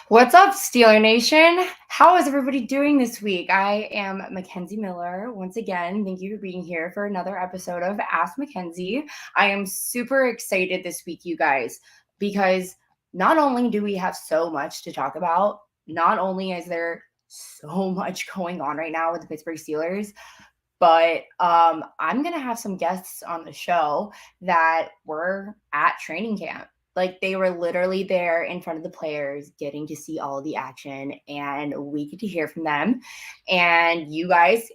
What's up, Steeler Nation? How is everybody doing this week? I am Mackenzie Miller. Once again, thank you for being here for another episode of Ask Mackenzie. I am super excited this week, you guys, because not only do we have so much to talk about, not only is there so much going on right now with the Pittsburgh Steelers, but I'm going to have some guests on the show that were at training camp. Like they were literally there in front of the players getting to see all of the action, and we get to hear from them. And you guys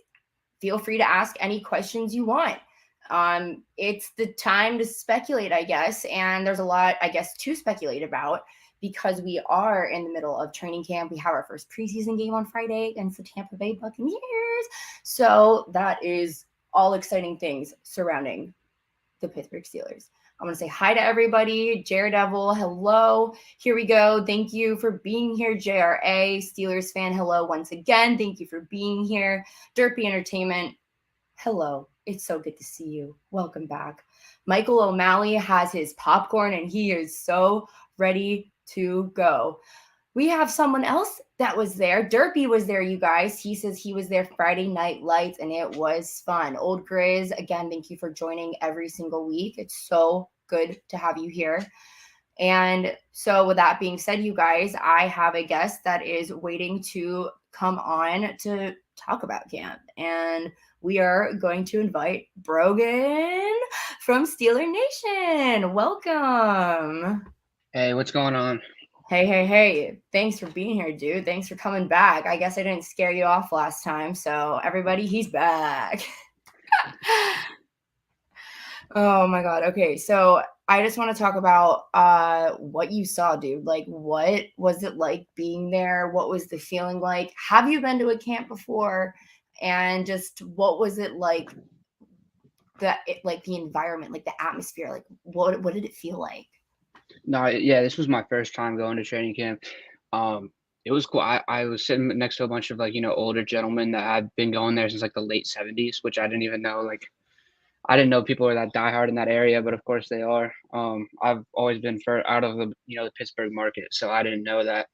feel free to ask any questions you want. It's the time to speculate, I guess. And there's a lot, I guess, to speculate about because we are in the middle of training camp. We have our first preseason game on Friday against the Tampa Bay Buccaneers. So that is all exciting things surrounding the Pittsburgh Steelers. I want to say hi to everybody. Jaredevil, hello. Here we go. Thank you for being here. JRA, Steelers fan, hello once again. Thank you for being here. Derpy Entertainment, hello. It's so good to see you. Welcome back. Michael O'Malley has his popcorn and he is so ready to go. We have someone else that was there. Derpy was there, you guys. He says he was there Friday Night Lights, and it was fun. Old Grizz, again, thank you for joining every single week. It's so good to have you here. And so with that being said, you guys, I have a guest that is waiting to come on to talk about camp. And we are going to invite Brogan from Steeler Nation. Welcome. Hey, what's going on? Hey. Thanks for being here, dude. Thanks for coming back. I guess I didn't scare you off last time. So, everybody, he's back. Oh my God. Okay. So, I just want to talk about what you saw, dude. Like, what was it like being there? What was the feeling like? Have you been to a camp before? And just what was it like? The environment, like the atmosphere, like what did it feel like? No, yeah, this was my first time going to training camp. It was cool. I was sitting next to a bunch of older gentlemen that had been going there since like the late 70s, which I didn't even know. Like, I didn't know people were that diehard in that area, but of course they are. I've always been for out of the Pittsburgh market, so I didn't know that.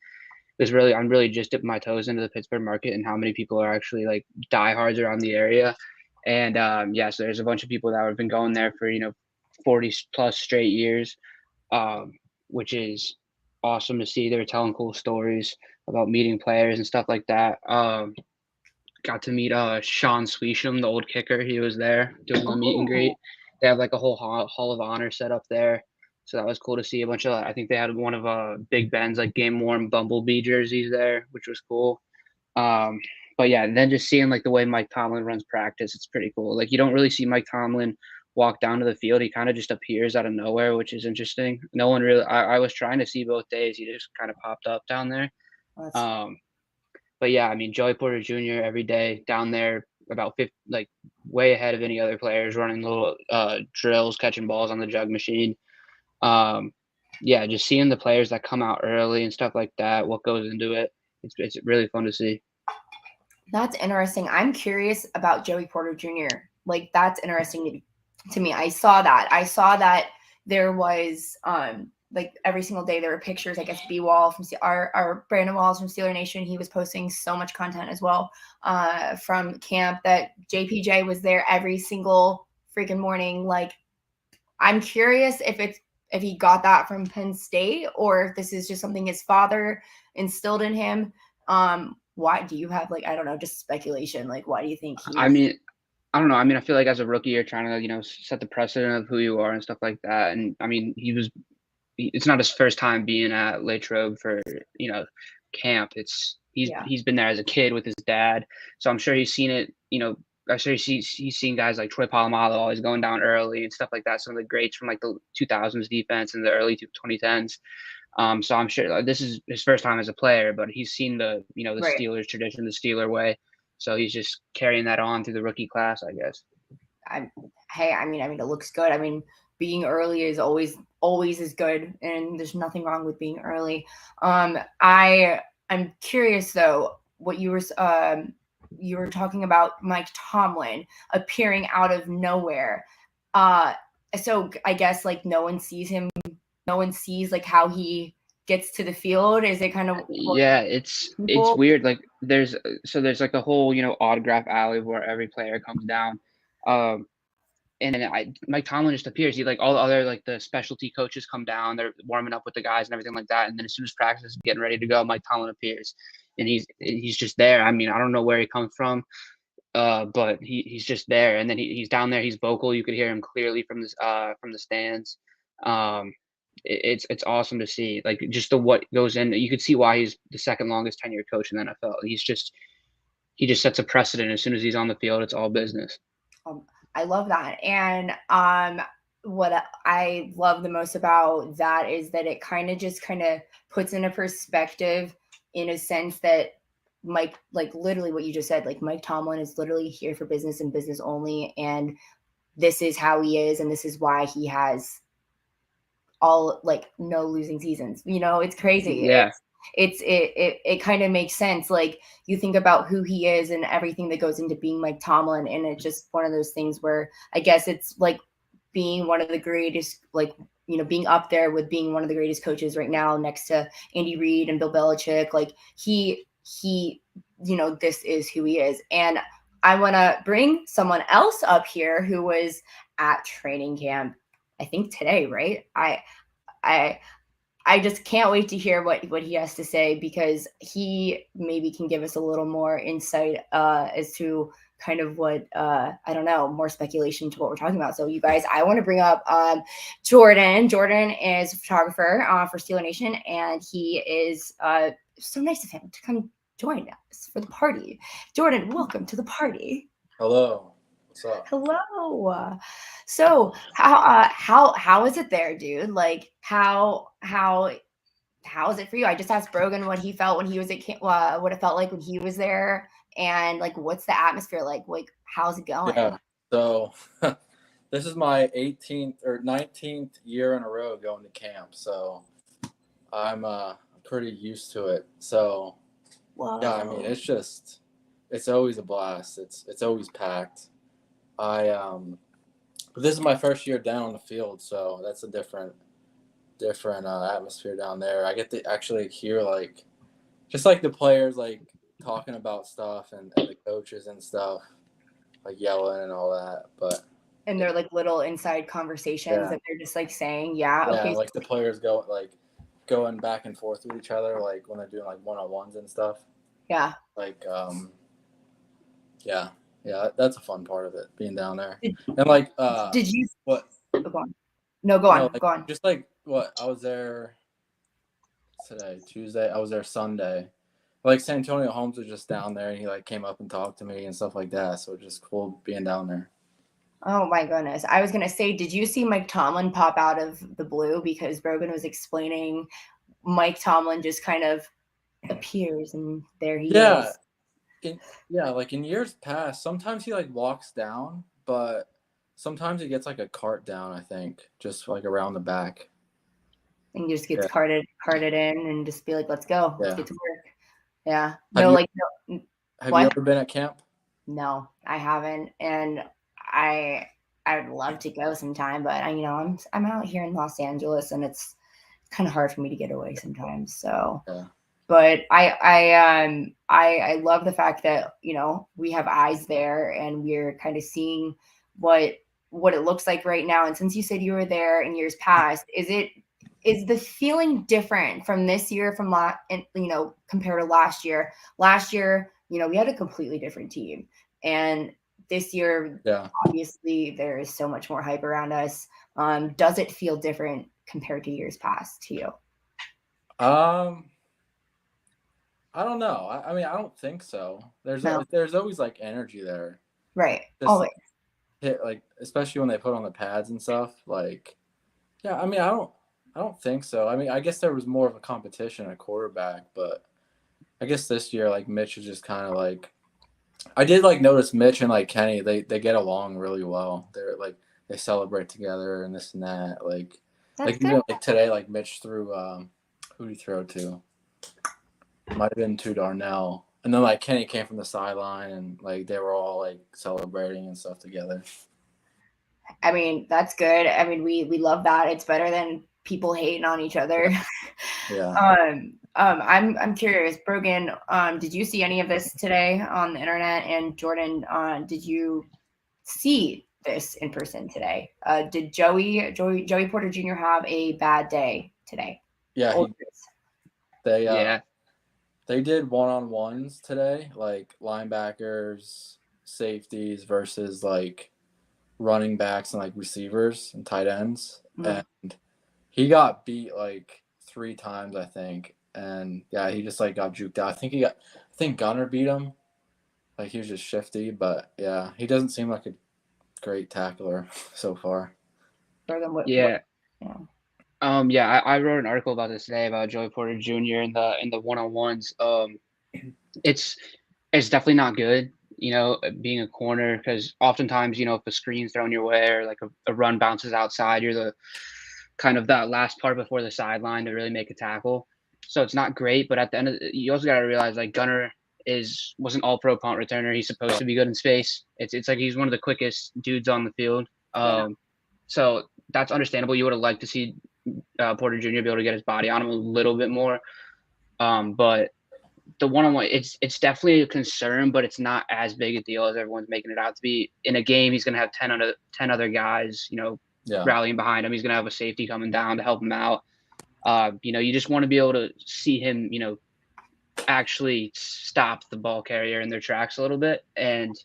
I'm really just dipping my toes into the Pittsburgh market and how many people are actually like diehards around the area. And yeah, so there's a bunch of people that have been going there for 40 plus straight years, which is awesome to see. They were telling cool stories about meeting players and stuff like that. Got to meet Sean Sweesham, the old kicker. He was there doing the meet and greet. They have like a whole hall of honor set up there. So that was cool to see a bunch of, I think they had one of Big Ben's like game worn Bumblebee jerseys there, which was cool. But yeah, then just seeing like the way Mike Tomlin runs practice, it's pretty cool. Like you don't really see Mike Tomlin walk down to the field. He kind of just appears out of nowhere, which is interesting. No one really, I was trying to see both days. He just kind of popped up down there. But yeah, I mean, Joey Porter Jr. every day down there about 50, like way ahead of any other players, running little drills, catching balls on the jug machine. Yeah, just seeing the players that come out early and stuff like that, what goes into it. It's really fun to see. That's interesting. I'm curious about Joey Porter Jr. Like that's interesting to me. I saw that there was like every single day there were pictures. I guess B Wall from our Brandon Walls from Steeler Nation. He was posting so much content as well from camp that JPJ was there every single freaking morning. Like I'm curious if he got that from Penn State or if this is just something his father instilled in him. Why do you have like, I don't know, just speculation. Like, why do you think I mean, I don't know. I mean, I feel like as a rookie, you're trying to, set the precedent of who you are and stuff like that. And I mean, it's not his first time being at Latrobe for, camp. He's been there as a kid with his dad. So I'm sure he's seen it, I'm sure he's seen guys like Troy Polamalu always going down early and stuff like that. Some of the greats from like the 2000s defense and the early 2010s. So I'm sure this is his first time as a player, but he's seen the right. Steelers tradition, the Steeler way. So he's just carrying that on through the rookie class, I guess. I mean, it looks good. I mean, being early is always is good, and there's nothing wrong with being early. I'm curious though, what you were talking about Mike Tomlin appearing out of nowhere. So I guess like no one sees him. No one sees like how he gets to the field? Is it kind of Yeah, it's people? weird. Like there's like a whole, autograph alley where every player comes down. Um and then Mike Tomlin just appears. He like all the other like the specialty coaches come down, they're warming up with the guys and everything like that. And then as soon as practice is getting ready to go, Mike Tomlin appears. And he's just there. I mean, I don't know where he comes from. But he's just there, and then he's down there. He's vocal. You could hear him clearly from the stands. Um, it's awesome to see, like just what goes in. You could see why he's the second longest tenured coach in the NFL. He just sets a precedent. As soon as he's on the field, it's all business. I love that. And what I love the most about that is that it kind of puts into perspective, in a sense that Mike, like literally what you just said, like Mike Tomlin is literally here for business and business only. And this is how he is. And this is why he has all like no losing seasons. It's crazy. Yeah, It kind of makes sense. Like you think about who he is and everything that goes into being Mike Tomlin, and it's just one of those things where I guess it's like being one of the greatest, like being up there with being one of the greatest coaches right now, next to Andy Reid and Bill Belichick. Like he this is who he is. And I want to bring someone else up here who was at training camp, I think today, right? I I just can't wait to hear what he has to say, because he maybe can give us a little more insight as to kind of what I don't know, more speculation to what we're talking about. So you guys, I want to bring up Jordan. Jordan is a photographer for Steeler Nation, and he is so nice of him to come join us for the party. Jordan, welcome to the party. Hello. What's up? Hello. So how is it there, dude? Like how is it for you? I just asked Brogan what he felt when he was at what it felt like when he was there, and like what's the atmosphere like? Like how's it going? Yeah. So this is my 18th or 19th year in a row going to camp, so I'm pretty used to it. So Whoa. yeah, I mean it's always a blast. It's always packed. But this is my first year down on the field, so that's a different atmosphere down there. I get to actually hear like just like the players like talking about stuff and the coaches and stuff, like yelling and all that. But and they're like little inside conversations that they're just like saying, okay. Like the players going back and forth with each other, like when they're doing like one-on-ones and stuff. Yeah. Like yeah, that's a fun part of it, being down there. And like did you what? Oh, go on. No, go on. Like, go on. Just like what I was there today, Tuesday. I was there Sunday. Like Santonio Holmes was just down there, and he like came up and talked to me and stuff like that. So just cool being down there. Oh my goodness. I was gonna say, did you see Mike Tomlin pop out of the blue? Because Brogan was explaining Mike Tomlin just kind of appears and there he is. Like in years past, sometimes he like walks down, but sometimes he gets like a cart down, I think, just like around the back. And just gets carted in and just be like, let's go. Let's get to work. Yeah. Have you ever been at camp? No, I haven't. And I'd love to go sometime, but I'm out here in Los Angeles, and it's kind of hard for me to get away sometimes. So but I love the fact that we have eyes there, and we're kind of seeing what it looks like right now. And since you said you were there in years past, is the feeling different from this year compared to last year? Last year, we had a completely different team, and this year, obviously, there is so much more hype around us. Does it feel different compared to years past to you? I don't know. I mean, I don't think so. There's always like energy there, right? Just, always. Like especially when they put on the pads and stuff. Like, yeah. I mean, I don't think so. I mean, I guess there was more of a competition at quarterback, but I guess this year, like Mitch is just kind of like. I did like notice Mitch and like Kenny, they get along really well. They're like they celebrate together and this and that. Like even like today, like Mitch threw who did he throw to? Might have been to Darnell. And then like Kenny came from the sideline, and like they were all like celebrating and stuff together. I mean, that's good. I mean, we love that. It's better than people hating on each other. Yeah. I'm curious, Brogan. Did you see any of this today on the internet? And Jordan, did you see this in person today? Did Joey Porter Jr. have a bad day today? Yeah, they Yeah. they did one-on-ones today, like linebackers, safeties versus like running backs and like receivers and tight ends. Mhm. And he got beat like 3 times, I think. And yeah, he just like got juked out. I think Gunner beat him. Like he was just shifty, but yeah, he doesn't seem like a great tackler so far. Brogan, Yeah. yeah. Yeah, I wrote an article about this today about Joey Porter Jr. in the one-on-ones. It's definitely not good, being a corner, because oftentimes, if a screen's thrown your way or like a run bounces outside, you're the kind of that last part before the sideline to really make a tackle. So it's not great, but at the end of you also got to realize like Gunner was an all-pro punt returner. He's supposed to be good in space. It's like he's one of the quickest dudes on the field. So that's understandable. You would have liked to see Porter Jr. be able to get his body on him a little bit more. But the one-on-one, it's definitely a concern, but it's not as big a deal as everyone's making it out to be. In a game, he's going to have 10 other guys, rallying behind him. He's going to have a safety coming down to help him out. You just want to be able to see him, actually stop the ball carrier in their tracks a little bit. And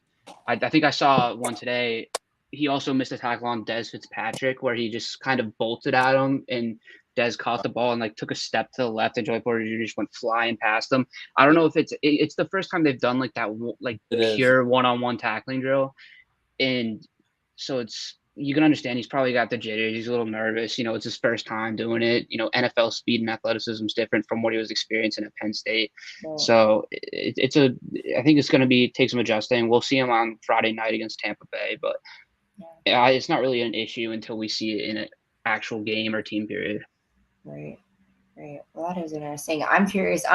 I think I saw one today. He also missed a tackle on Dez Fitzpatrick where he just kind of bolted at him, and Dez caught the ball and like took a step to the left, and Joey Porter Jr. just went flying past him. I don't know if it's the first time they've done like that, like pure one-on-one tackling drill, and so you can understand he's probably got the jitters. He's a little nervous. It's his first time doing it. NFL speed and athleticism is different from what he was experiencing at Penn State. Yeah. So I think it's going to take some adjusting. We'll see him on Friday night against Tampa Bay, but it's not really an issue until we see it in an actual game or team period. Right. Well, that is interesting. I'm curious.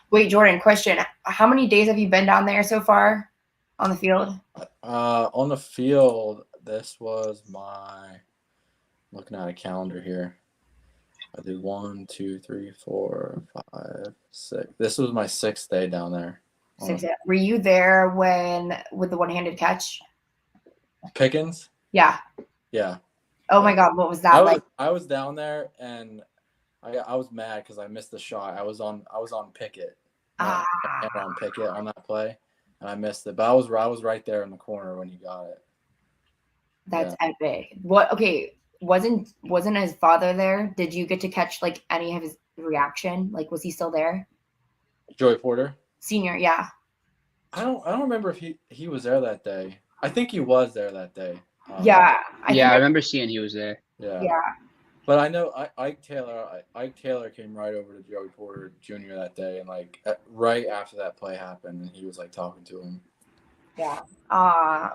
Wait, Jordan, question. How many days have you been down there so far on the field? On the field, this was looking at a calendar here. I did 1, 2, 3, 4, 5, 6. This was my 6th day down there. Were you there with the one-handed catch? Pickens? Yeah. Yeah. Oh my God, what was that like? I was down there and I was mad because I missed the shot. I was on Pickett. On Pickett on that play, and I missed it. But I was right there in the corner when he got it. That's epic. What? Okay, wasn't his father there? Did you get to catch like any of his reaction? Like, was he still there? Joey Porter Senior, yeah. I don't remember if he was there that day. I think he was there that day. I remember seeing he was there. Yeah. But I know Ike Taylor came right over to Joey Porter Jr. that day, and like right after that play happened, and he was like talking to him. Yeah.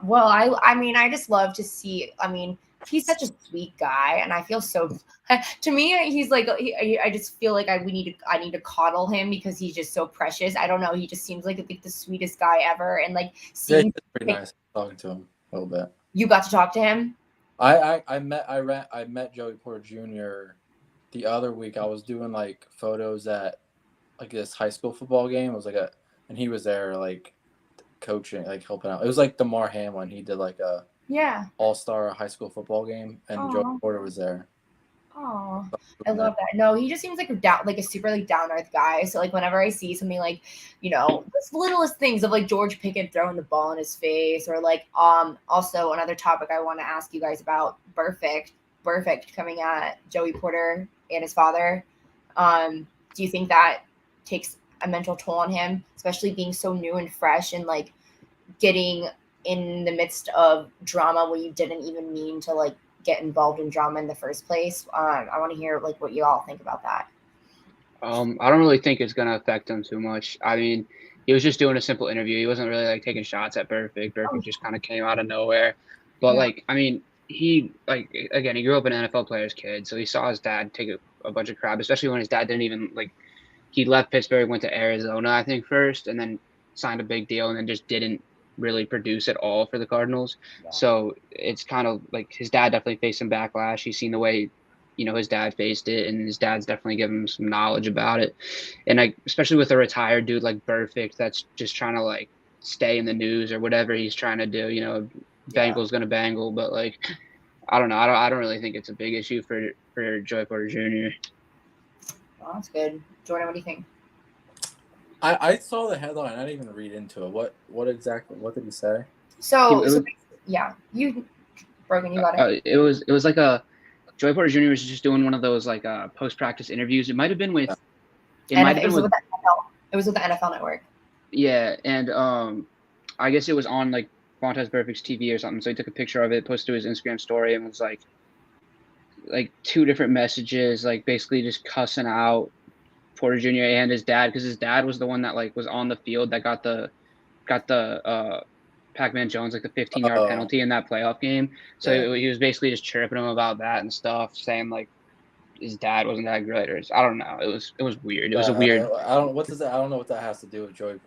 Well, I mean, I just love to see. I mean, he's such a sweet guy, and I feel so. To me, he's like. I just feel like I need to coddle him because he's just so precious. I don't know. He just seems like the sweetest guy ever, and like seeing. It's pretty nice talking to him a little bit. You got to talk to him? I met Joey Porter Jr. the other week. I was doing like photos at like this high school football game. It was like and he was there like coaching, like helping out. It was like DeMar Hamlin. He did like a all-star high school football game, and Joey Porter was there. Oh, I love that. No, he just seems like a super like down earth guy. So like whenever I see something like, the littlest things of like George Pickett throwing the ball in his face, or like also another topic I want to ask you guys about, Burfict coming at Joey Porter and his father. Do you think that takes a mental toll on him, especially being so new and fresh and like getting in the midst of drama when you didn't even mean to like get involved in drama in the first place? I want to hear like what you all think about that. I don't really think it's going to affect him too much. I mean, he was just doing a simple interview. He wasn't really like taking shots at Burfict. Burfict just kind of came out of nowhere. But like, I mean, he like, again, he grew up an NFL player's kid. So he saw his dad take a bunch of crap, especially when his dad didn't even like, he left Pittsburgh, went to Arizona, I think first, and then signed a big deal, and then just didn't really produce at all for the Cardinals. So it's kind of like his dad definitely faced some backlash. He's seen the way his dad faced it, and his dad's definitely given him some knowledge about it. And like, especially with a retired dude like Burfict, that's just trying to like stay in the news or whatever he's trying to do. Bengals gonna bangle, but like, I don't know. I don't really think it's a big issue for Joey Porter Jr. Well, that's good. Jordan, what do you think? I saw the headline. I didn't even read into it. What did he say? So yeah, Brogan, you got it. It was like Joey Porter Jr. was just doing one of those like post practice interviews. It might have been with It was with the NFL. It was with the NFL Network. Yeah, and I guess it was on like Vontaze Burfict's TV or something. So he took a picture of it, posted to his Instagram story, and was like two different messages, like basically just cussing out Porter Jr. and his dad, because his dad was the one that like was on the field that got the Pac-Man Jones like the 15-yard penalty in that playoff game. So he was basically just chirping him about that and stuff, saying like his dad wasn't that great, or I don't know. It was weird. It was a weird. I don't know what that has to do with Joey.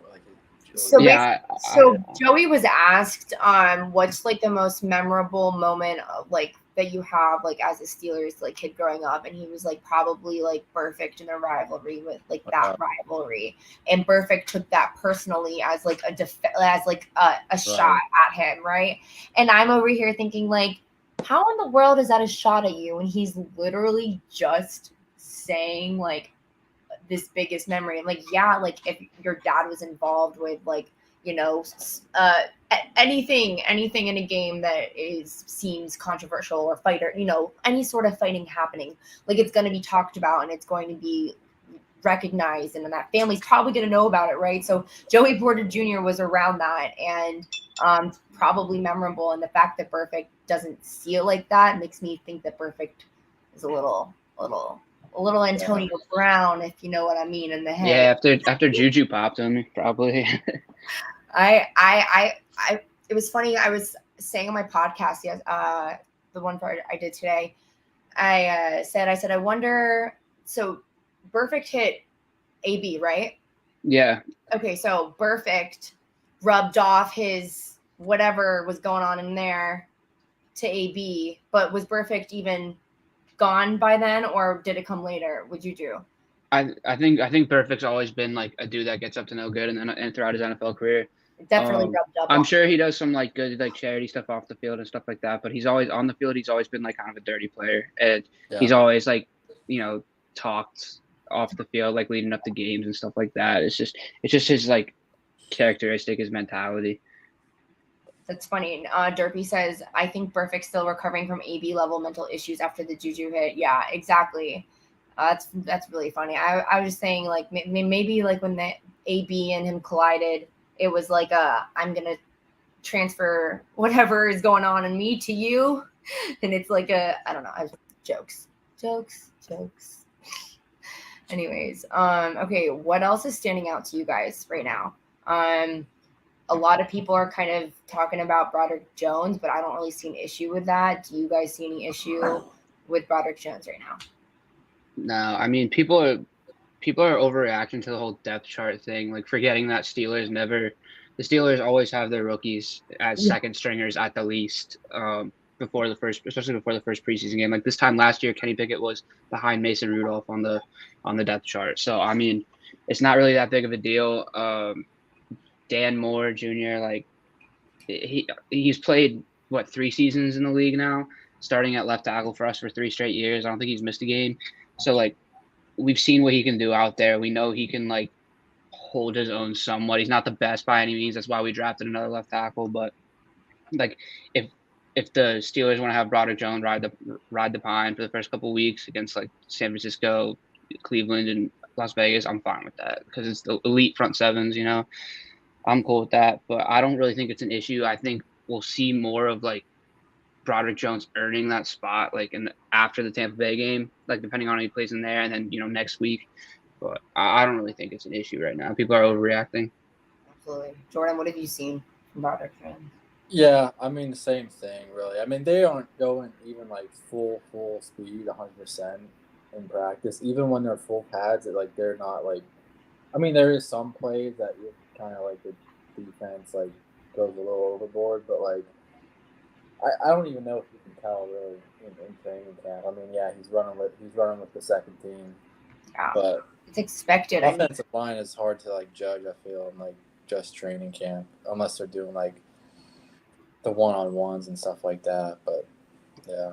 So Joey was asked, what's like the most memorable moment of like that you have like as a Steelers like kid growing up, and he was like probably like Burfict in a rivalry with like that rivalry, and Burfict took that personally as like a shot at him, right? And I'm over here thinking like, how in the world is that a shot at you? And he's literally just saying like this biggest memory. I'm like, yeah, like if your dad was involved with like, anything in a game that seems controversial or fighter, any sort of fighting happening, like it's going to be talked about and it's going to be recognized, and then that family's probably going to know about it, right? So Joey Porter Jr. was around that, and probably memorable. And the fact that Burfict doesn't see it like that makes me think that Burfict is a little Antonio Brown, if you know what I mean, in the head. Yeah, after Juju popped him, probably. It was funny. I was saying on my podcast, the one part I did today, I said, I wonder, so Burfict hit AB, right? Yeah. Okay, so Burfict rubbed off his whatever was going on in there to AB, but was Burfict even gone by then, or did it come later? Would you do? I think Burfict's always been like a dude that gets up to no good, and throughout his NFL career, definitely rubbed up. I'm sure he does some like good like charity stuff off the field and stuff like that, but he's always on the field. He's always been like kind of a dirty player, and he's always like talked off the field like leading up to games and stuff like that. It's just his like characteristic, his mentality. That's funny. Derpy says, I think Burfict's still recovering from AB level mental issues after the Juju hit. Yeah, exactly. That's really funny. I was just saying like maybe like when the AB and him collided, it was like I'm gonna transfer whatever is going on in me to you, and it's like I don't know. Jokes. Anyways, okay. What else is standing out to you guys right now? A lot of people are kind of talking about Broderick Jones, but I don't really see an issue with that. Do you guys see any issue with Broderick Jones right now? No, I mean people are overreacting to the whole depth chart thing, like forgetting that the Steelers always have their rookies as second stringers at the least, especially before the first preseason game. Like this time last year, Kenny Pickett was behind Mason Rudolph on the depth chart. So I mean, it's not really that big of a deal. Dan Moore Jr., like he's played 3 seasons in the league now, starting at left tackle for us for 3 straight years. I don't think he's missed a game. So like we've seen what he can do out there. We know he can like hold his own somewhat. He's not the best by any means. That's why we drafted another left tackle. But like if the Steelers want to have Broderick Jones ride the pine for the first couple of weeks against like San Francisco, Cleveland, and Las Vegas, I'm fine with that because it's the elite front sevens. I'm cool with that. But I don't really think it's an issue. I think we'll see more of like Broderick Jones earning that spot like after the Tampa Bay game, like depending on how he plays in there, and then next week. But I don't really think it's an issue right now. People are overreacting. Absolutely. Jordan, what have you seen from Broderick Jones? Yeah, I mean the same thing really. I mean they aren't going even like full speed 100% in practice. Even when they're full pads, they're not like. I mean there is some plays that you kind of like the defense like goes a little overboard, but like I don't even know if you can tell really in training camp. I mean, yeah, he's running with the second team, Yeah, but it's expected. I mean, offensive line is hard to like judge. I feel in like just training camp unless they're doing like the one-on-ones and stuff like that. But yeah,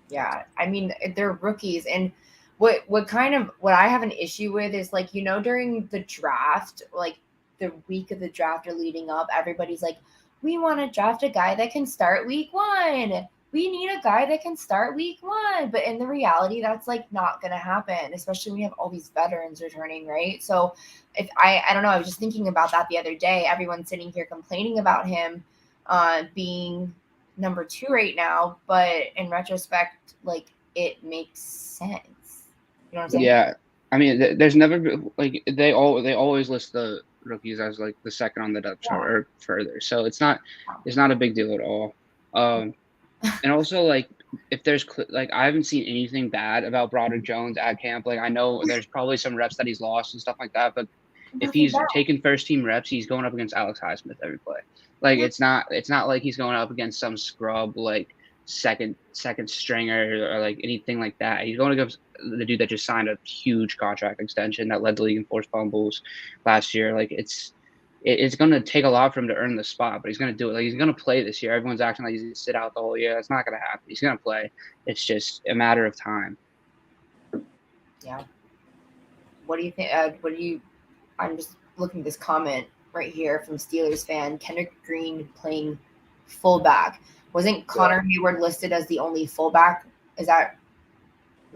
yeah, I mean they're rookies, and what I have an issue with is like during the draft, like the week of the draft or leading up, everybody's like, we want to draft a guy that can start week 1. We need a guy that can start week 1. But in the reality, that's like not going to happen, especially when you have all these veterans returning, right? So if I don't know, I was just thinking about that the other day. Everyone's sitting here complaining about him being number 2 right now, but in retrospect, like it makes sense. You know what I'm saying? Yeah, I mean, there's never been, like they always list the rookies as like the second on the depth chart or further, so it's not a big deal at all. And also like if there's like I haven't seen anything bad about Broderick Jones at camp. Like I know there's probably some reps that he's lost and stuff like that, but if he's taking first team reps, he's going up against Alex Highsmith every play. Like it's not like he's going up against some scrub like second stringer or like anything like that. He's going against the dude that just signed a huge contract extension that led the league in forced fumbles last year. Like it's going to take a lot for him to earn the spot, but he's going to do it. Like he's going to play this year. Everyone's acting like he's going to sit out the whole year. That's not going to happen. He's going to play. It's just a matter of time. Yeah. What do you think? I'm just looking at this comment right here from Steelers fan. Kendrick Green playing fullback. Wasn't Connor Hayward listed as the only fullback? Was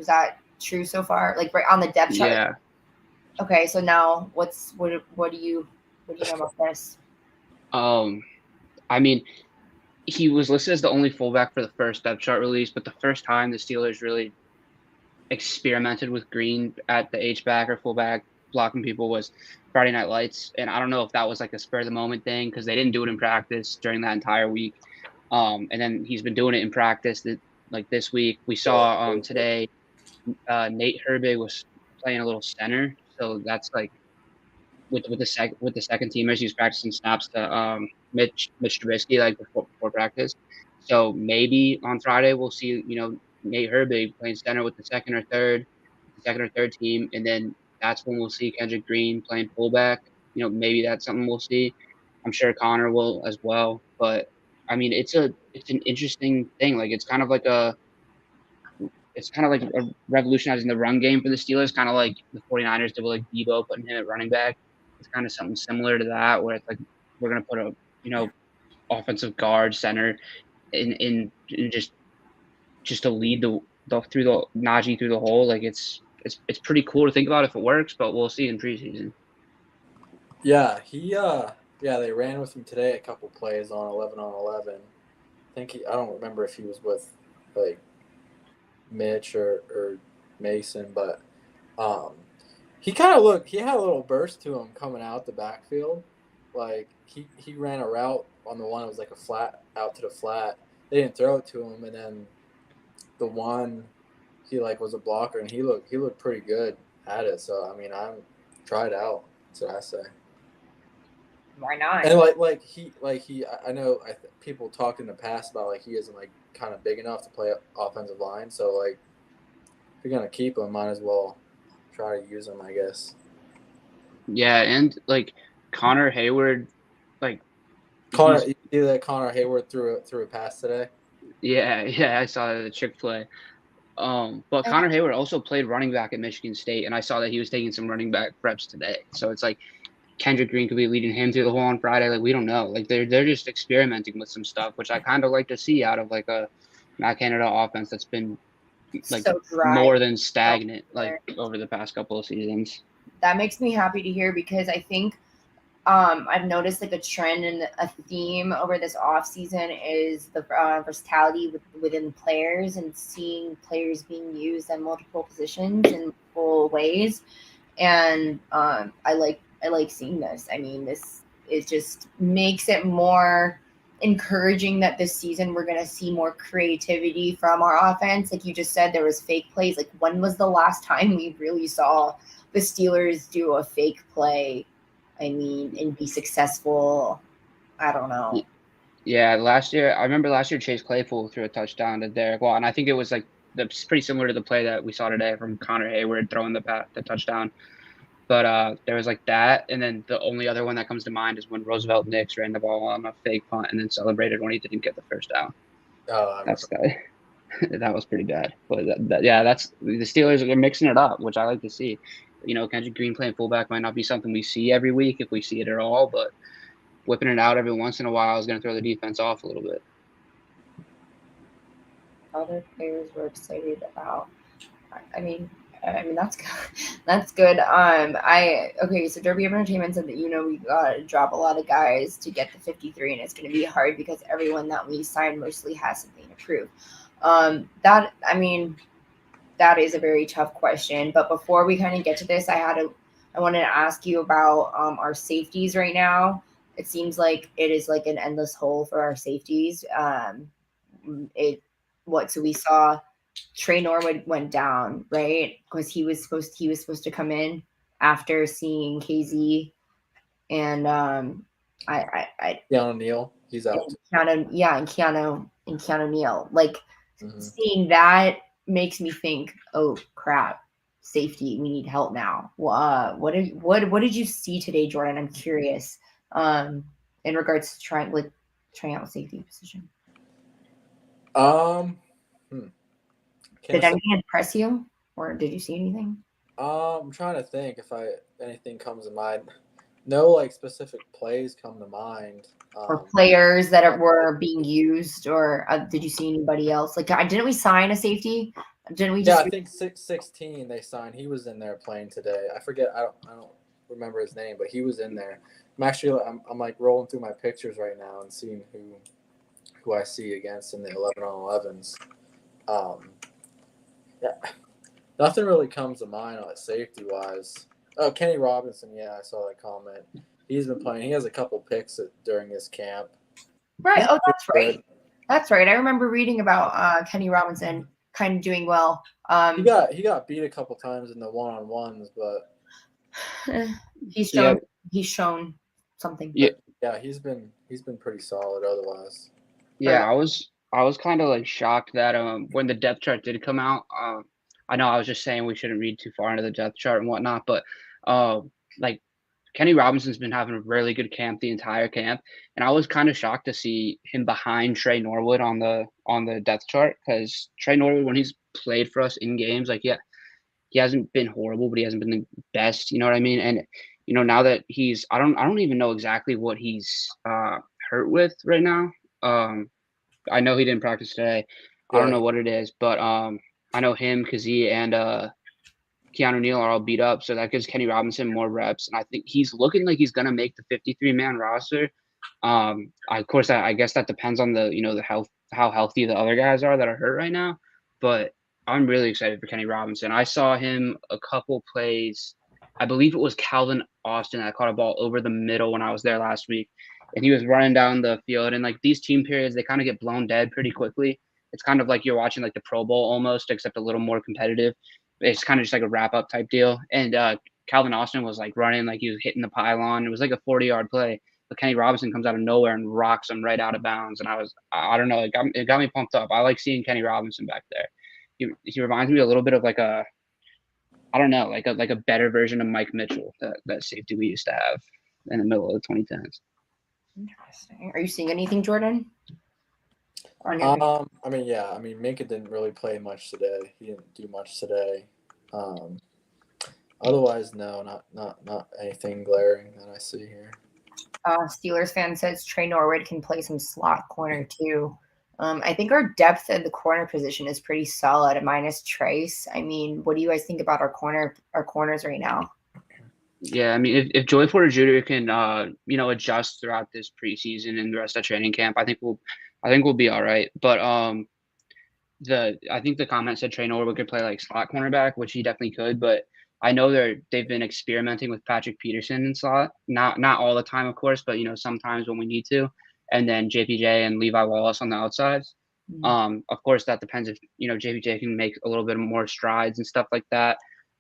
that true so far? Like right on the depth chart? Yeah. Okay, so now what do you know about this? I mean, he was listed as the only fullback for the first depth chart release, but the first time the Steelers really experimented with Green at the H-back or fullback blocking people was Friday Night Lights. And I don't know if that was like a spur of the moment thing because they didn't do it in practice during that entire week. And then he's been doing it in practice like this week. We saw today Nate Herbig was playing a little center. So that's like with the second teamers, he was practicing snaps to Mitch Trubisky like before practice. So maybe on Friday we'll see Nate Herbig playing center with the second or third team, and then that's when we'll see Kendrick Green playing fullback. Maybe that's something we'll see. I'm sure Connor will as well. But I mean, it's an interesting thing. Like it's kind of like revolutionizing the run game for the Steelers, kind of like the 49ers did with like Debo putting him at running back. It's kind of something similar to that, where it's like we're gonna put a offensive guard center in just to lead the through the Najee through the hole. Like it's pretty cool to think about if it works, but we'll see in preseason. Yeah, they ran with him today a couple plays on 11 on 11. I don't remember if he was with like Mitch or Mason, but he had a little burst to him coming out the backfield. Like he ran a route on the one that was like a flat out to the flat. They didn't throw it to him, and then the one he like was a blocker, and he looked pretty good at it. So I mean, try it out. That's what I say. Why not? And I know people talked in the past about like he isn't like kind of big enough to play offensive line. So like if you're gonna keep him, might as well try to use him, I guess. Yeah, and like Connor Hayward, like you see that Connor Hayward threw a pass today? Yeah, I saw the trick play. But Connor Hayward also played running back at Michigan State, and I saw that he was taking some running back reps today. So it's like Kendrick Green could be leading him through the hole on Friday. Like we don't know. Like they're just experimenting with some stuff, which I kind of like to see out of like a Matt Canada offense that's been like so dry, more than stagnant like over the past couple of seasons. That makes me happy to hear because I think I've noticed like a trend and a theme over this off season is the versatility within players and seeing players being used in multiple positions in multiple ways. And I like seeing this. I mean, it just makes it more encouraging that this season we're going to see more creativity from our offense. Like you just said, there was fake plays. Like when was the last time we really saw the Steelers do a fake play? I mean, and be successful. I don't know. Yeah, I remember last year Chase Claypool threw a touchdown to Derek Watt, and I think it was like pretty similar to the play that we saw today from Connor Hayward throwing the touchdown. But there was like that, and then the only other one that comes to mind is when Roosevelt Nix ran the ball on a fake punt and then celebrated when he didn't get the first down. Oh, I remember. That's that was pretty bad. But yeah, that's the Steelers are mixing it up, which I like to see. Kendrick Green playing fullback might not be something we see every week if we see it at all, but whipping it out every once in a while is going to throw the defense off a little bit. Other players we're excited about. I mean that's good. That's good. So Derby Entertainment said that we gotta drop a lot of guys to get the 53, and it's gonna be hard because everyone that we sign mostly has something to prove. That is a very tough question. But before we kind of get to this, I wanted to ask you about our safeties right now. It seems like it is like an endless hole for our safeties. So we saw Trey Norwood went down, right? Because he was supposed to come in after seeing KZ and Keanu Neal, he's out. And Keanu Neal. Like seeing that makes me think, oh crap, safety, we need help now. What did you see today, Jordan? I'm curious. In regards to trying out safety position. Did anything impress you, or did you see anything? I'm trying to think if anything comes to mind. No, like specific plays come to mind. Or players that were being used, or did you see anybody else? Like, didn't we sign a safety? Didn't we? I think 16 they signed. He was in there playing today. I forget. I don't remember his name, but he was in there. I'm like rolling through my pictures right now and seeing who I see against in the 11-on-11s. Yeah, nothing really comes to mind on safety wise. Oh, Kenny Robinson. Yeah, I saw that comment. He's been playing. He has a couple picks during this camp. Right. Oh, that's right. That's right. I remember reading about Kenny Robinson kind of doing well. He got beat a couple times in the 1-on-1s, but he's shown something. Yeah, he's been pretty solid otherwise. Yeah, I was kind of like shocked that when the depth chart did come out, I know I was just saying we shouldn't read too far into the depth chart and whatnot, but like Kenny Robinson's been having a really good camp the entire camp, and I was kind of shocked to see him behind Trey Norwood on the depth chart, because Trey Norwood, when he's played for us in games, like he hasn't been horrible, but he hasn't been the best, you know what I mean? And now that he's I don't even know exactly what he's hurt with right now. I know he didn't practice today. I don't know what it is, but I know him, Kazee, and Keanu Neal are all beat up, so that gives Kenny Robinson more reps, and I think he's looking like he's gonna make the 53-man roster. Of course, I guess that depends on the how healthy the other guys are that are hurt right now, but I'm really excited for Kenny Robinson. I saw him a couple plays. I believe it was Calvin Austin that caught a ball over the middle when I was there last week, and he was running down the field. And like these team periods, they kind of get blown dead pretty quickly. It's kind of like you're watching like the Pro Bowl almost, except a little more competitive. It's kind of just like a wrap up type deal. And Calvin Austin was like running, like he was hitting the pylon. It was like a 40-yard play. But Kenny Robinson comes out of nowhere and rocks him right out of bounds. And I don't know, it got me pumped up. I like seeing Kenny Robinson back there. He reminds me a little bit of like a better version of Mike Mitchell, that safety we used to have in the middle of the 2010s. Interesting. Are you seeing anything, Jordan? Minka didn't really play much today. He didn't do much today. Otherwise, no, not anything glaring that I see here. Steelers fan says Trey Norwood can play some slot corner too. I think our depth at the corner position is pretty solid, minus Trace. I mean, what do you guys think about our corners right now? Yeah, I mean, if Joey Porter Jr. can adjust throughout this preseason and the rest of training camp, I think we'll be all right. But I think the comment said Trey Norwood could play like slot cornerback, which he definitely could. But I know they've been experimenting with Patrick Peterson in slot, not all the time, of course, but sometimes when we need to, and then JPJ and Levi Wallace on the outsides. Mm-hmm. Of course, that depends if JPJ can make a little bit more strides and stuff like that.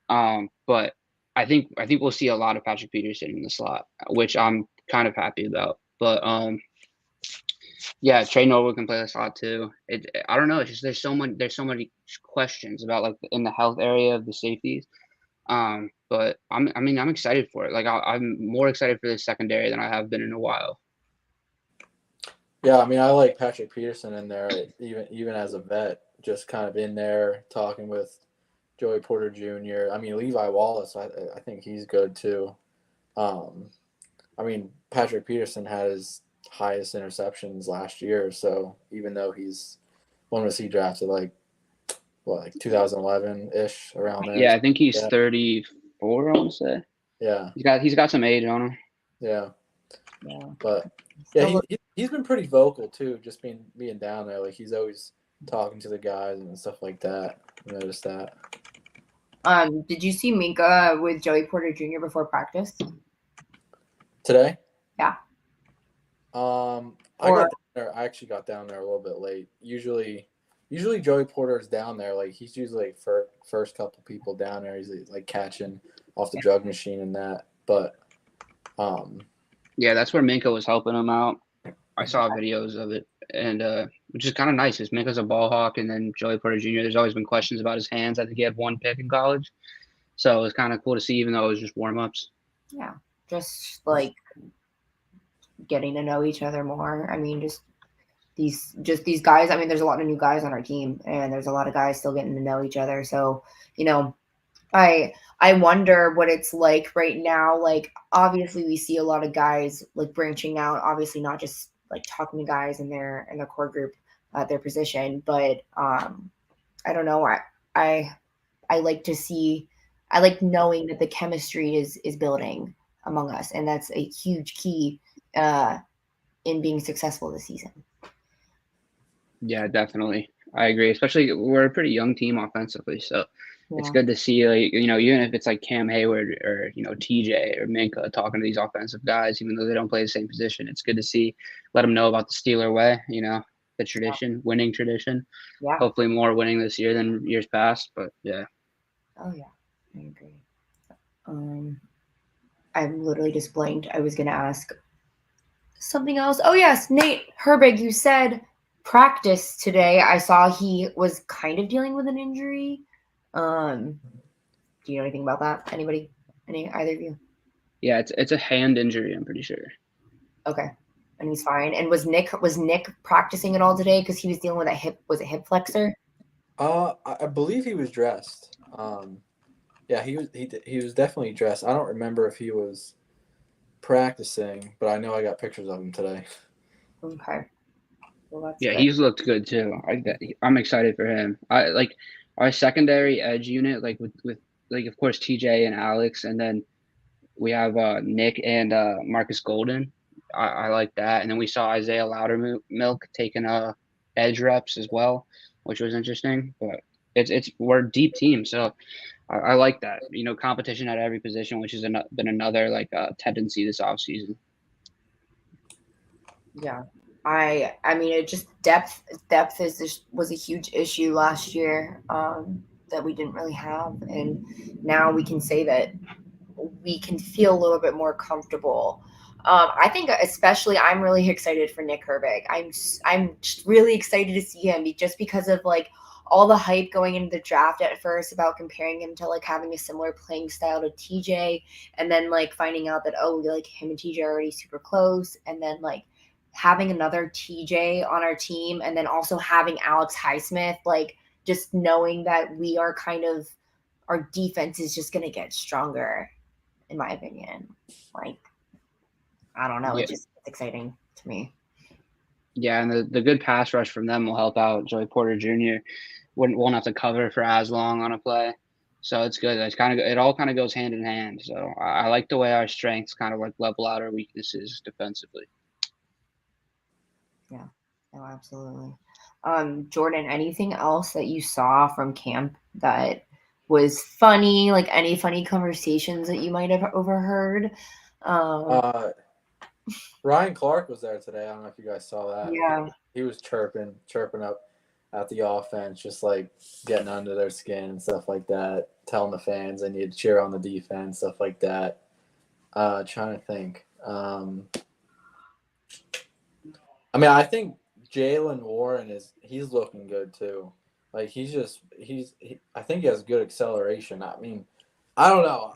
But I think we'll see a lot of Patrick Peterson in the slot, which I'm kind of happy about. But Yeah, Trey Norwood can play the slot too. I don't know. It's just there's so many questions about like in the health area of the safeties. But I'm excited for it. Like I'm more excited for this secondary than I have been in a while. Yeah, I mean, I like Patrick Peterson in there, even as a vet, just kind of in there talking with Joey Porter Jr. I mean, Levi Wallace, I think he's good too. I mean, Patrick Peterson had his highest interceptions last year, so even though when was he drafted? Like 2011 ish, around there. Yeah, I think he's Yeah. 34. I want to say. Yeah. He's got some age on him. Yeah. Yeah. But yeah, he's been pretty vocal too, just being down there. Like he's always talking to the guys and stuff like that. I noticed that. Did you see Minka with Joey Porter Jr. before practice? Today? Yeah. I actually got down there a little bit late. Usually Joey Porter is down there. Like he's usually like first couple people down there. He's like catching off the drug machine and that. But yeah, that's where Minka was helping him out. I saw videos of it, and which is kind of nice. Because Minka's a ball hawk, and then Joey Porter Jr. There's always been questions about his hands. I think he had one pick in college, so it was kind of cool to see, even though it was just warm ups. Yeah, just like getting to know each other more. I mean, just these guys. I mean, there's a lot of new guys on our team, and there's a lot of guys still getting to know each other. So, I wonder what it's like right now. Like, obviously, we see a lot of guys like branching out. Obviously, not just like talking to guys in their core group at their position, but I don't know. I like to see. I like knowing that the chemistry is building among us, and that's a huge key in being successful this season. Yeah, definitely. I agree. Especially we're a pretty young team offensively, so it's good to see, like, even if it's like Cam Hayward or TJ or Minka talking to these offensive guys, even though they don't play the same position. It's good to see, let them know about the Steeler way, the tradition, winning tradition. Yeah. Hopefully more winning this year than years past, but yeah. Oh yeah, I agree. I'm literally just blanked. I was gonna ask something else. Oh yes, Nate Herbig, you said practice today. I saw he was kind of dealing with an injury. Do you know anything about that? Anybody? Either of you? Yeah, it's a hand injury, I'm pretty sure. Okay. And he's fine. And was Nick practicing at all today? Because he was dealing with was it hip flexor? I believe he was dressed. Yeah, he was definitely dressed. I don't remember if he was practicing, but I know I got pictures of him today. Okay. Well, that's Yeah, good. he's looked good too. I'm excited for him. I like our secondary edge unit, like with like, of course, TJ and Alex, and then we have Nick and Marcus Golden. I like that. And then we saw Isaiah Loudermilk taking edge reps as well, which was interesting. But we're a deep team, so I like that. Competition at every position, which has been another like tendency this offseason. Yeah. I mean, it just depth was a huge issue last year that we didn't really have, and now we can say that we can feel a little bit more comfortable. I think especially I'm really excited for Nick Herbig. I'm just really excited to see him just because of like all the hype going into the draft at first about comparing him to like having a similar playing style to TJ, and then like finding out that like him and TJ are already super close, and then like having another TJ on our team, and then also having Alex Highsmith, like just knowing that we are kind of our defense is just going to get stronger, in my opinion. Like, I don't know. Yeah. It's exciting to me. Yeah, and the good pass rush from them will help out Joey Porter Jr. Won't have to cover for as long on a play. So it's good. It all kind of goes hand in hand. So I like the way our strengths kind of like level out our weaknesses defensively. Yeah, no, absolutely. Jordan, anything else that you saw from camp that was funny? Like any funny conversations that you might have overheard? Ryan Clark was there today. I don't know if you guys saw that. Yeah. He was chirping up at the offense, just like getting under their skin and stuff like that, telling the fans they need to cheer on the defense, stuff like that. Trying to think. I mean, I think Jalen Warren he's looking good too. Like I think he has good acceleration. I mean, I don't know.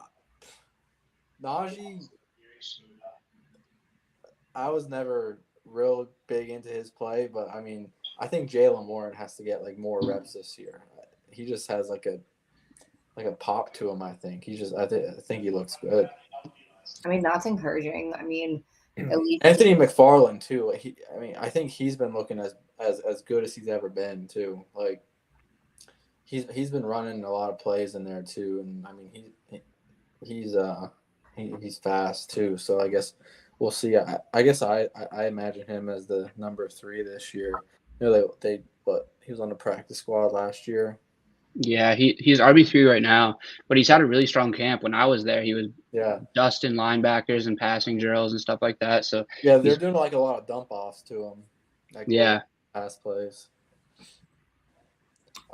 Najee, I was never real big into his play, but I mean, I think Jalen Warren has to get like more reps this year. He just has like a pop to him. I think I think he looks good. I mean, that's encouraging. I mean, at least Anthony McFarland too. I think he's been looking as good as he's ever been too. Like he's been running a lot of plays in there too, and I mean he's fast too. So I guess we'll see. I guess I imagine him as the number 3 this year. You know but he was on the practice squad last year. Yeah, he's RB3 right now, but he's had a really strong camp. When I was there, he was dusting linebackers and passing drills and stuff like that. So yeah, they're doing like a lot of dump offs to him. Like pass plays.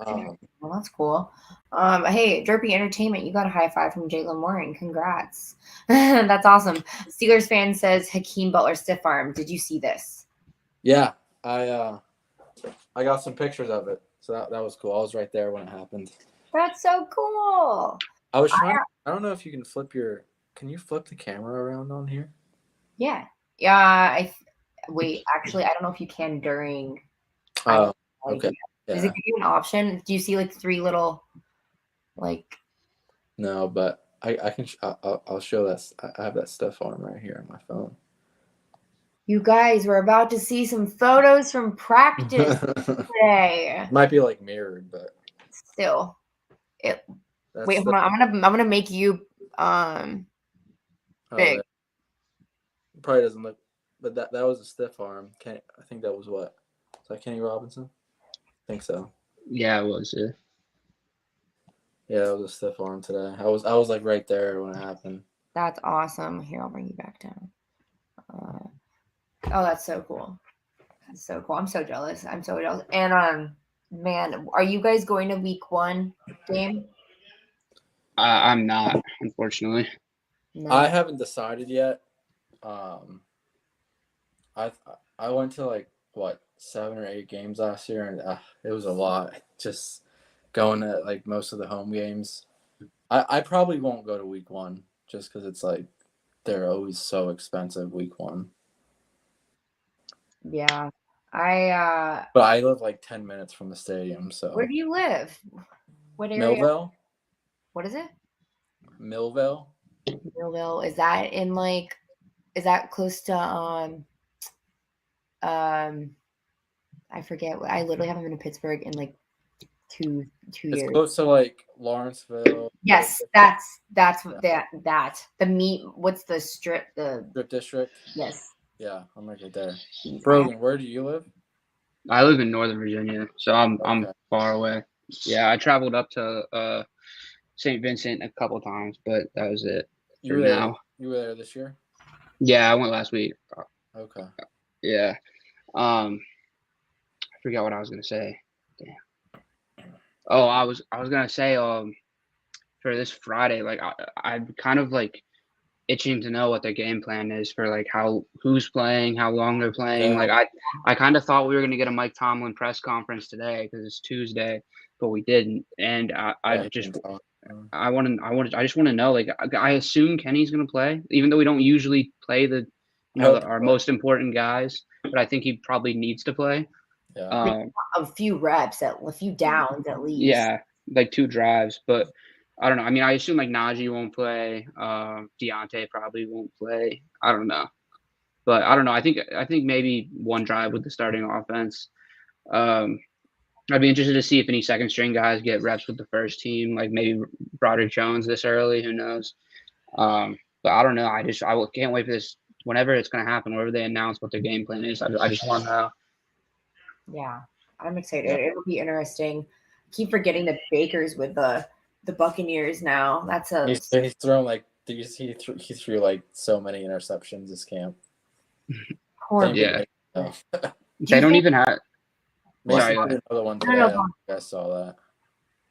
Well, that's cool. Hey, Derpy Entertainment, you got a high five from Jalen Warren. Congrats. That's awesome. Steelers fan says Hakeem Butler stiff arm. Did you see this? Yeah, I got some pictures of it. So that was cool. I was right there when it happened. That's so cool. I was trying. I don't know if you can Can you flip the camera around on here? Yeah. Yeah. Wait. Actually, I don't know if you can during. Oh, okay. Yeah. Does it give you an option? Do you see like 3 little, like? No, but I can. I'll show that. I have that stuff on right here on my phone. You guys, we're about to see some photos from practice today. Might be like mirrored, but still, wait, hold on. I'm gonna make you big. It probably doesn't look, but that was a stiff arm. I think that was what? Is that Kenny Robinson? I think so. Yeah, it was. Yeah, it was a stiff arm today. I was like right there when it happened. That's awesome. Here, I'll bring you back down. Oh, that's so cool. That's so cool. I'm so jealous. And man, are you guys going to week 1 game? I'm not, unfortunately. No. I haven't decided yet. I went to like 7 or 8 games last year, and it was a lot. Just going to like most of the home games. I probably won't go to week 1 just because it's like they're always so expensive week 1. Yeah, But I live like 10 minutes from the stadium, so. Where do you live? What area? Millville. What is it? Millville. Millville. Is that in like? Is that close to I forget. I literally haven't been to Pittsburgh in like two years. It's close to like Lawrenceville. Yes, that's the meat. What's the strip? The Strip district. Yes. Yeah, I'm right there. Brogan, where do you live? I live in Northern Virginia, so I'm far away. Yeah, I traveled up to St. Vincent a couple times, but that was it. You were there this year? Yeah, I went last week. Okay. Yeah. I forgot what I was gonna say. Damn. Oh, I was gonna say for this Friday, like I'm kind of like itching to know what their game plan is for like who's playing, how long they're playing. Yeah. Like I kind of thought we were gonna get a Mike Tomlin press conference today because it's Tuesday, but we didn't. And I just want to know. Like I assume Kenny's gonna play, even though we don't usually play our most important guys. But I think he probably needs to play. Yeah. A few reps, a few downs at least. Yeah, like 2 drives, but. I don't know. I mean, I assume like Najee won't play. Deontay probably won't play. I don't know, but I don't know. I think maybe 1 drive with the starting offense. I'd be interested to see if any second string guys get reps with the first team, like maybe Broderick Jones this early. Who knows? But I don't know. I can't wait for this. Whenever it's going to happen, whenever they announce what their game plan is, I just want to know. Yeah, I'm excited. Yeah. It'll be interesting. Keep forgetting the Bakers with the Buccaneers now. That's he's thrown like he threw like so many interceptions this camp. Yeah. They don't even have Sorry, another one today. I saw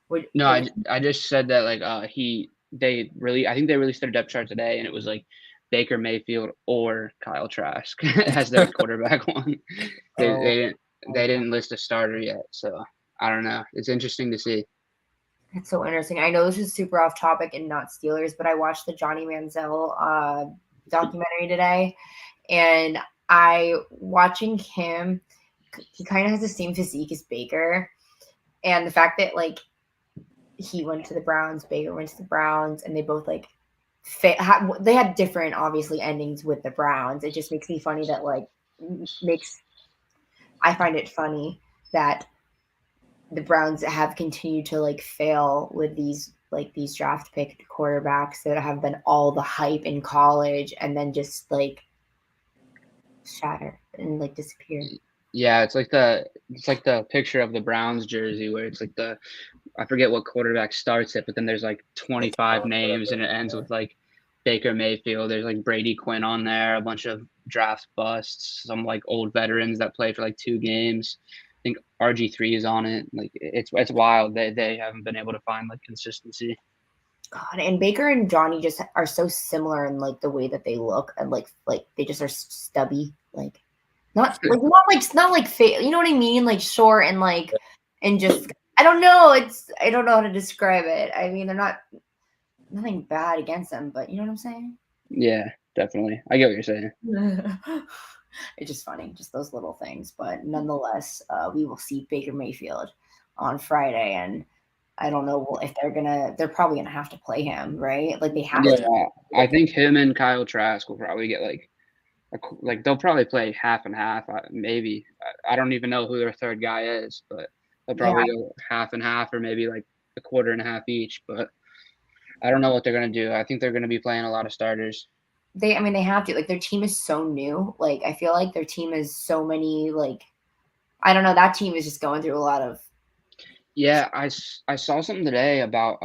that. No, I just said that like I think they released their depth chart today, and it was like Baker Mayfield or Kyle Trask as their quarterback one. They didn't list a starter yet, so I don't know. It's interesting to see. It's so interesting. I know this is super off topic and not Steelers, but I watched the Johnny Manziel documentary today, and watching him, he kind of has the same physique as Baker, and the fact that like he went to the Browns, Baker went to the Browns, and they both like they had different obviously endings with the Browns. It just makes me funny that I find it funny that the Browns have continued to like fail with these draft picked quarterbacks that have been all the hype in college and then just like shatter and like disappear. Yeah, it's like the picture of the Browns jersey where it's like I forget what quarterback starts it, but then there's like 25 names and it ends with like Baker Mayfield. There's like Brady Quinn on there, a bunch of draft busts, some like old veterans that play for like 2 games. I think RG3 is on it. Like it's wild. They haven't been able to find like consistency. God, and Baker and Johnny just are so similar in like the way that they look, and like they just are stubby, like not like fake. You know what I mean? Like short and like and just I don't know. I don't know how to describe it. I mean, they're nothing bad against them, but you know what I'm saying? Yeah, definitely. I get what you're saying. It's just funny, just those little things. But nonetheless, we will see Baker Mayfield on Friday, and I don't know if they're probably gonna have to play him, right? Like they have to. I think him and Kyle Trask will probably get like they'll probably play half and half, maybe. I don't even know who their third guy is, but they'll probably go half and half or maybe like a quarter and a half each. But I don't know what they're gonna do. I think they're gonna be playing a lot of starters. They have to. Like their team is so new. Like I feel like their team is so many. Like I don't know. That team is just going through a lot of. Yeah, I saw something today about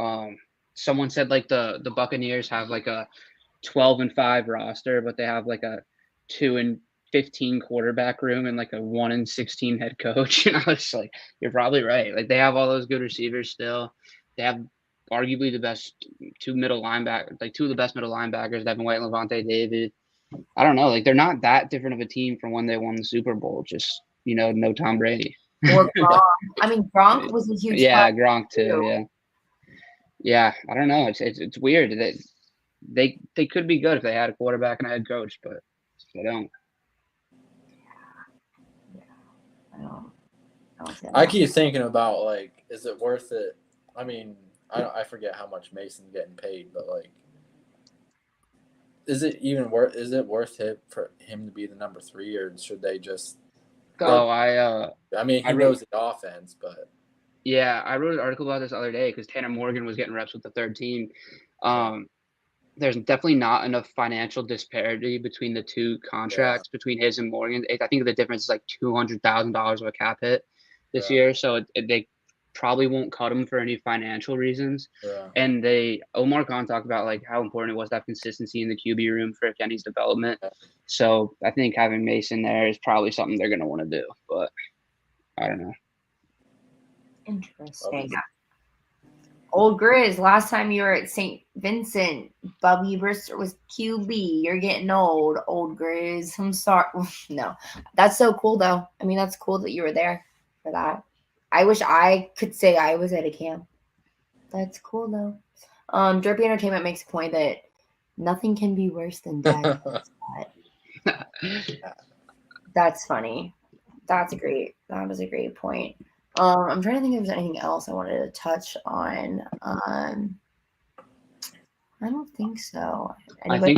someone said like the Buccaneers have like a 12-5 roster, but they have like a 2-15 quarterback room and like a 1-16 head coach. And I was like, you're probably right. Like they have all those good receivers still. They have arguably the best two of the best middle linebackers, Devin White and Levante David. I don't know. Like they're not that different of a team from when they won the Super Bowl. Just no Tom Brady. Or Gronk. I mean, Gronk was a huge. Yeah, Gronk too. Yeah. Yeah, I don't know. It's weird that they could be good if they had a quarterback and a head coach, but they don't. I keep thinking about like, is it worth it? I mean, I forget how much Mason's getting paid, but like, is it worth it for him to be the number 3, or should they just go? I mean, he knows the offense, but yeah, I wrote an article about this the other day because Tanner Morgan was getting reps with the third team. There's definitely not enough financial disparity between the two contracts between his and Morgan. I think the difference is like $200,000 of a cap hit this year, so they probably won't cut him for any financial reasons. Yeah. And Omar Khan talked about like how important it was to have consistency in the QB room for Kenny's development. So I think having Mason there is probably something they're going to want to do, but I don't know. Interesting. Old Grizz, last time you were at St. Vincent, Bubby Brister was QB. You're getting old Grizz. I'm sorry. No, that's so cool though. I mean, that's cool that you were there for that. I wish I could say I was at a camp. That's cool though. Drippy Entertainment makes a point that nothing can be worse than dad. That's funny. That was a great point. I'm trying to think if there's anything else I wanted to touch on. I don't think so. Anybody?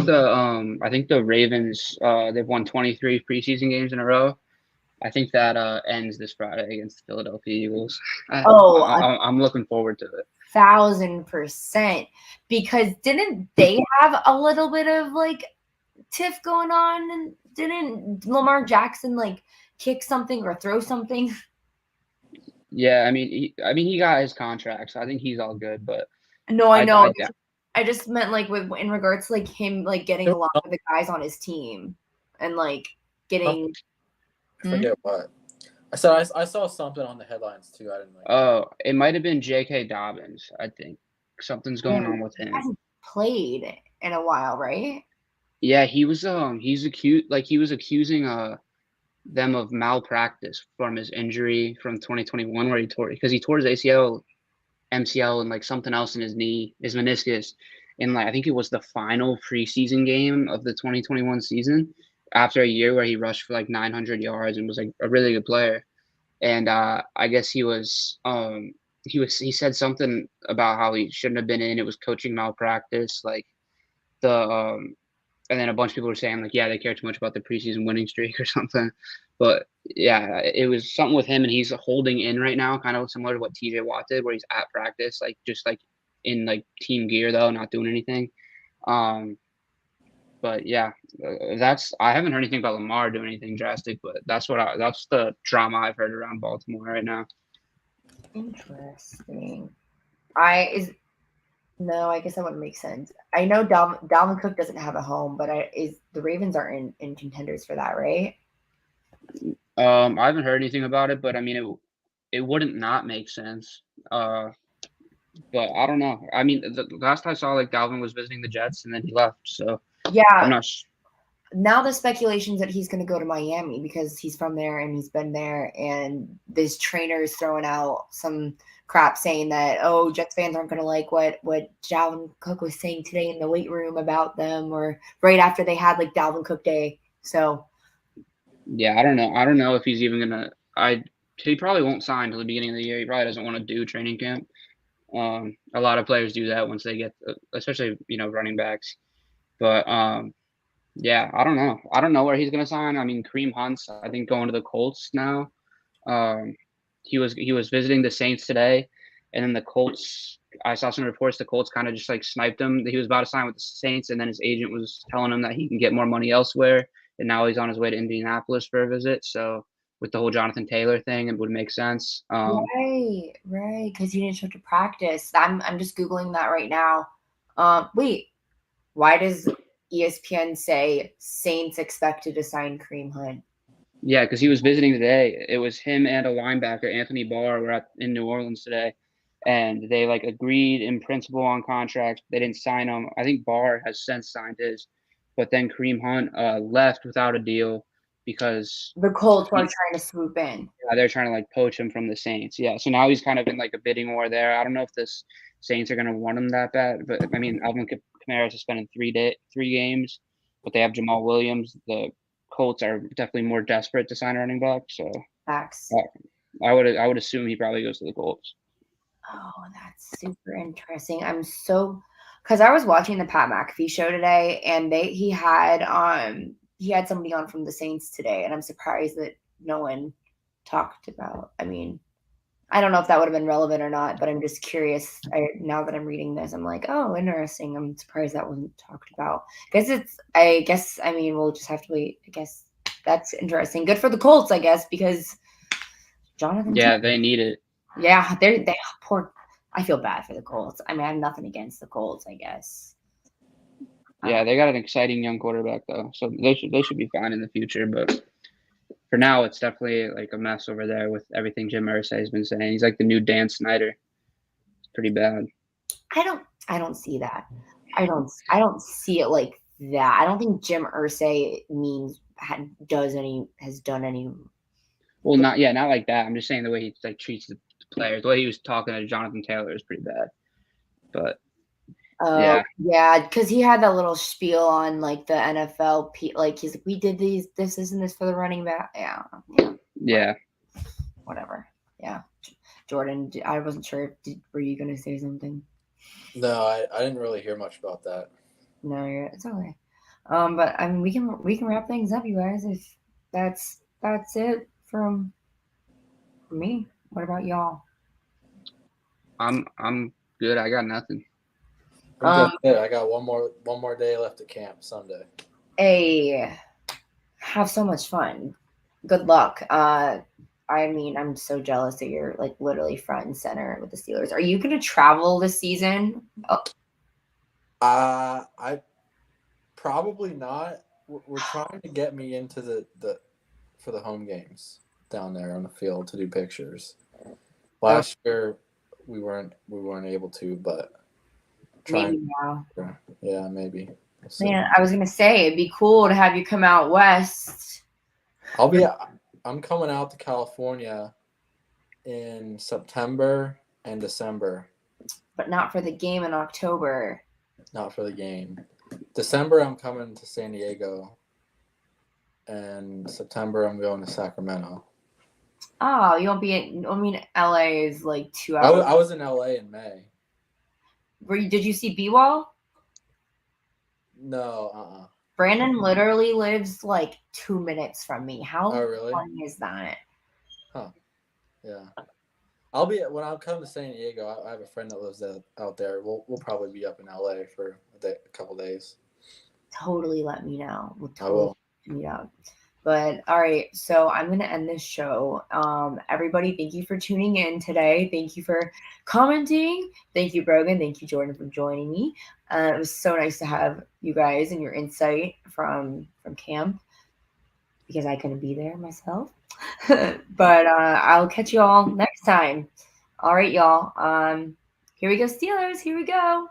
I think the Ravens they've won 23 preseason games in a row. I think that ends this Friday against the Philadelphia Eagles. I'm looking forward to it. 1,000%. Because didn't they have a little bit of like tiff going on, and didn't Lamar Jackson like kick something or throw something? Yeah, I mean he got his contract, so I think he's all good. But no, I know. I just meant like in regards to like him like getting a lot of the guys on his team and like getting. I forget what. I saw something on the headlines too. I didn't like. Oh, it might have been J.K. Dobbins. I think something's going on with him. He hasn't played in a while, right? Yeah, he was accusing them of malpractice from his injury from 2021 where he tore his ACL, MCL, and like something else in his knee, his meniscus, in like I think it was the final preseason game of the 2021 season after a year where he rushed for like 900 yards and was like a really good player. And I guess he said something about how he shouldn't have been in. It was coaching malpractice, like the and then a bunch of people were saying like, yeah, they care too much about the preseason winning streak or something. But yeah, it was something with him, and he's holding in right now, kind of similar to what TJ Watt did, where he's at practice, like just like in like team gear though, not doing anything. Um, but yeah, that's I haven't heard anything about Lamar doing anything drastic, but that's the drama I've heard around Baltimore right now. Interesting. No, I guess that wouldn't make sense. I know Dalvin Cook doesn't have a home, but the Ravens are in contenders for that, right? I haven't heard anything about it, but I mean it wouldn't not make sense. But I don't know. I mean, the last I saw, like Dalvin was visiting the Jets, and then he left. So Yeah. I'm not. Now the speculation's that he's going to go to Miami because he's from there and he's been there, and this trainer is throwing out some crap saying that, oh, Jets fans aren't going to like what Dalvin Cook was saying today in the weight room about them, or right after they had like Dalvin Cook Day. So yeah, I don't know. I don't know if he's even gonna. He probably won't sign until the beginning of the year. He probably doesn't want to do training camp. A lot of players do that once they get, especially running backs. But yeah, I don't know. I don't know where he's gonna sign. I mean, Kareem Hunt's I think going to the Colts now. He was visiting the Saints today, and then the Colts. I saw some reports the Colts kind of just like sniped him. He was about to sign with the Saints, and then his agent was telling him that he can get more money elsewhere. And now he's on his way to Indianapolis for a visit. So with the whole Jonathan Taylor thing, it would make sense. right, because he didn't show up to practice. I'm just googling that right now. Wait, why does ESPN say Saints expected to sign Kareem Hunt? Yeah, because he was visiting today. It was him and a linebacker, Anthony Barr, were in New Orleans today, and they like agreed in principle on contracts. They didn't sign him. I think Barr has since signed his, but then Kareem Hunt left without a deal because the Colts are trying to swoop in. they're trying to like poach him from the Saints. Yeah, so now he's kind of in like a bidding war there. I don't know if the Saints are going to want him that bad, but I mean, Alvin Kamara suspended 3 games, but they have Jamal Williams. The Colts are definitely more desperate to sign a running back, so Facts. I would assume he probably goes to the Colts. Oh, that's super interesting. I'm so because I was watching the Pat McAfee show today, and he had somebody on from the Saints today, and I'm surprised that no one talked about. I mean, I don't know if that would have been relevant or not, but I'm just curious. Now that I'm reading this, I'm like, oh, interesting. I'm surprised that wasn't talked about. I mean, we'll just have to wait. I guess that's interesting. Good for the Colts, I guess, because Jonathan. Yeah, they need it. Yeah, they poor. I feel bad for the Colts. I mean, I have nothing against the Colts, I guess. Yeah, they got an exciting young quarterback though, so they should be fine in the future. But for now, it's definitely like a mess over there with everything Jim Irsay has been saying. He's like the new Dan Snyder. It's pretty bad. I don't see that. I don't see it like that. I don't think Jim Irsay has done any. Well, not like that. I'm just saying the way he like treats the players. The way he was talking to Jonathan Taylor is pretty bad. But yeah, because he had that little spiel on like the NFL. Like he's like, we did this isn't this for the running back. Yeah. Whatever. Yeah. Jordan, I wasn't sure. Were you going to say something? No, I didn't really hear much about that. No, it's okay. But I mean, we can wrap things up, you guys. If that's it from me. What about y'all? I'm good. I got nothing. I got one more day left at camp Sunday. Have so much fun. Good luck. I mean, I'm so jealous that you're like literally front and center with the Steelers. Are you going to travel this season? Oh. I probably not. We're trying to get me into for the home games down there on the field to do pictures. Last year we weren't able to, but maybe now. Yeah, maybe. We'll see. Man, I was gonna say it'd be cool to have you come out west. I'm coming out to California in September and December. But not for the game in October. Not for the game. December, I'm coming to San Diego. And September, I'm going to Sacramento. Oh, you won't be in. I mean, LA is like 2 hours. I was in LA in May. Did you see B-Wall? No, Brandon literally lives like 2 minutes from me. How Oh, really? funny is that? Yeah. When I come to San Diego, I have a friend that lives out there. We'll probably be up in LA for a couple days. Totally let me know. We'll I will. meet up. But all right, so I'm gonna end this show. Everybody, thank you for tuning in today. Thank you for commenting. Thank you, Brogan. Thank you, Jordan, for joining me. It was so nice to have you guys and your insight from camp because I couldn't be there myself. But I'll catch you all next time. All right, y'all. Here we go, Steelers. Here we go.